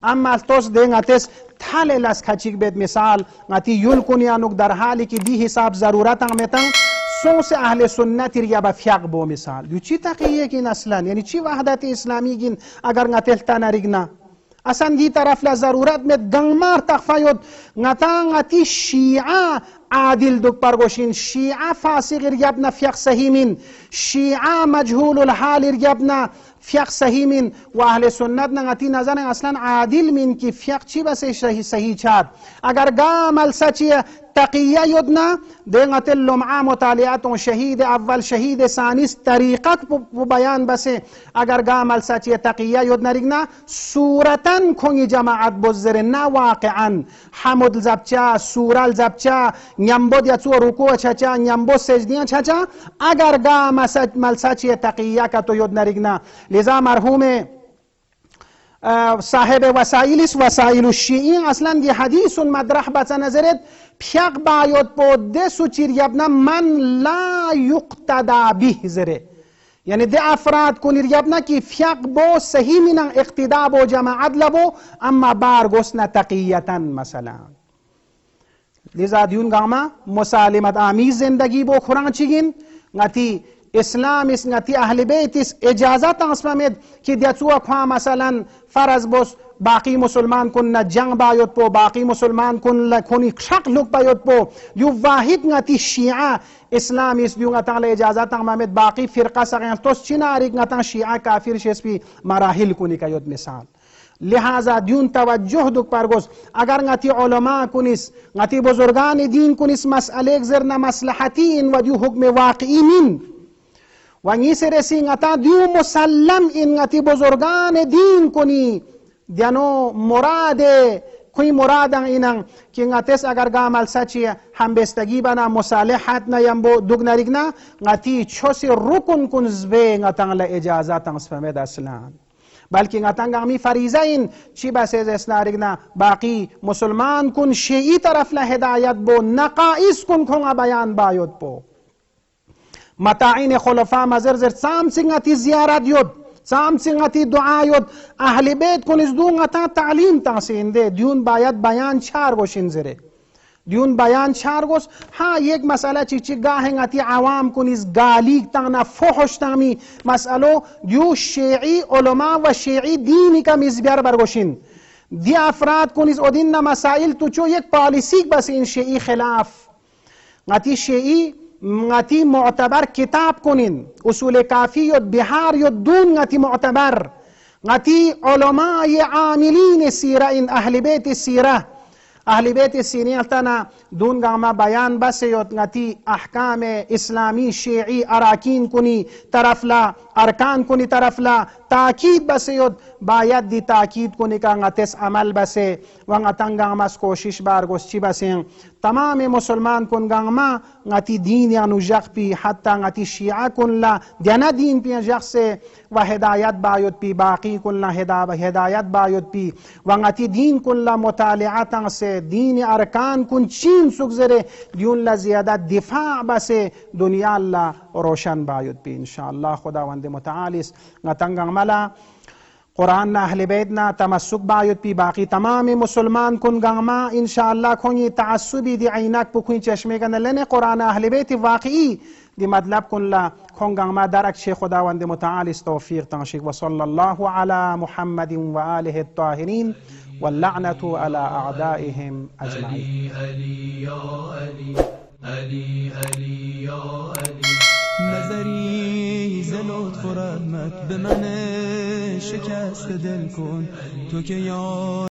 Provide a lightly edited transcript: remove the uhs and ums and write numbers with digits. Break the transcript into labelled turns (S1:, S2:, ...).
S1: اما توس دين اتس تھالے لاس کھچیک بیت مثال اتی یل کنیانوک در حالی کی دی حساب ضرورت میتن سوس اهل سنت ریا بفیق بو مثال یو چی تقیه کین اصلا یعنی چی وحدت اسلامی گین اگر نتلتا نریگنا اصلا دی طرف لا ضرورت met گنگمار تخفیود نتی شیعه عادل دک پرگوشین شیعه فاسق ریابنا فیق صحیمین شیعه مجهول الحال ریابنا فیق صحیمین و اهل سنت نتی نظر اصلا عادل من کی فیق چی بس صحیح چاد اگر گامل سچی تقیه یدنا دینت اللمعه مطالعات شهید اول شهید ثانیس طریقت بیان بسه اگر گامل سچی تقیه یدنا رگنا صورتن کنی جماعت بزر نه واقعا حمد زبچه سورال زبچه نیمبود یا تو رکوع چچا نیمبود سجدیان چچا اگر گامل سچی تقیه که تو یدنا رگنا لذا مرحوم صاحب وسائل الشیعی اصلا دی حدیث مدرح بچه نظرت پیق باید بوده سو چیر یبنا من لا یقتدا به زره یعنی ده افراد کنیر یبنا کی فیق بو صحیح منن اقتدا بو جماعت لبو اما بارگوسنا تقییتا مثلا لذا دیون گاما مسالمت آمیز زندگی بو خوران چیگین نتی اسلام اس نتی اهل بیت اس اجازت اسمید که دیتو اکوا مثلا فرض بوس باقی مسلمان کن نه جنگ باید پو باقی مسلمان کن کنی شق لوک باید پو دیو واحد نتی شیعه اسلام اس دیو نتا اجازت اسمید باقی فرقه سگن توس چناری نتا شیعه کافر شس پی مراحل کنی کایود مثال لہذا دیون توجه دک پرگوس اگر نتی علماء کنیس نتی بزرگان دین کنیس مسئله زرنا مصلحتی این و دیو حکم واقعی من و نیسر سینگتا دیو مسلم اینگتی بزرگان دین کنی دیانو مراد کوئی مرادن اینن که اینگتس اگر گامل سچی همبستگی بنا مصالحت نیمبو دوگ نریگنا نتی چوسی رکن کن زبه نتن اجازت اسفمید اصلا بلکه نتن گامی فریضه این چی بس از اسنارگنا باقی مسلمان کن شیعی طرف لهدایت بو نقائص کن بیان باید بو متاعین خلفاء مزرزر سام سنگتی زیارت یود سام سنگتی دعا یود اهل بیت کنیز دون تا تعلیم تحسین ده دیون باید بیان چار گوشین زره دیون بیان چار گوش ها یک مسئله چی گاهنگتی عوام کنیز گالیگ تانا فحش تامی مسئلو دیو شیعی علماء و شیعی دینی کا مزبیر برگوشین دی افراد کنیز ادین مسائل تو چو یک پالیسیک بس این شیعی خلاف نتی شیعی نتی معتبر کتاب کنین اصول کافی یود بحار یود دون نتی معتبر نتی علماء عاملین سیره این اهل بیت سیره اهل بیت سینی تنا دون گاما بیان بس یود نتی احکام اسلامی شیعی اراکین کنی طرف لا ارکان کنی طرف لا تاکید بس یود باید دی تاکید کنی که نتس عمل بسه و نتن گاماس کوشش بارگوش چی بسین تمام مسلمان کن گاما نتی دین یا نجق پی حتی نتی شیعه کن لا دینا دین پی جق سے و ہدایت باید پی باقی کن لا ہدایت باید پی و نتی دین کن لا مطالعات سے دین ارکان کن چین سگزرے دیون لا زیادہ دفاع بسے دنیا اللہ روشن باید پی انشاءاللہ خداوند متعالیس نتنگ عملا قرآن نا اہل بیت نا تمسک باید پی باقی تمام مسلمان کن گاما انشاءاللہ کھونی تعصبی دی عینک پو کھونی چشمے گا نلنے قرآن اہل بیت واقعی دی مطلب کن لا کھون گاما درک شیخ خداوند متعالیس توفیق تنشیق وصلی اللہ علی محمد و آلہ الطاہرین واللعنة على أعدائهم أجمعين. علي يا علي علي علي يا علي نظری زلوت خورمت به من شکست دل کن تو که یا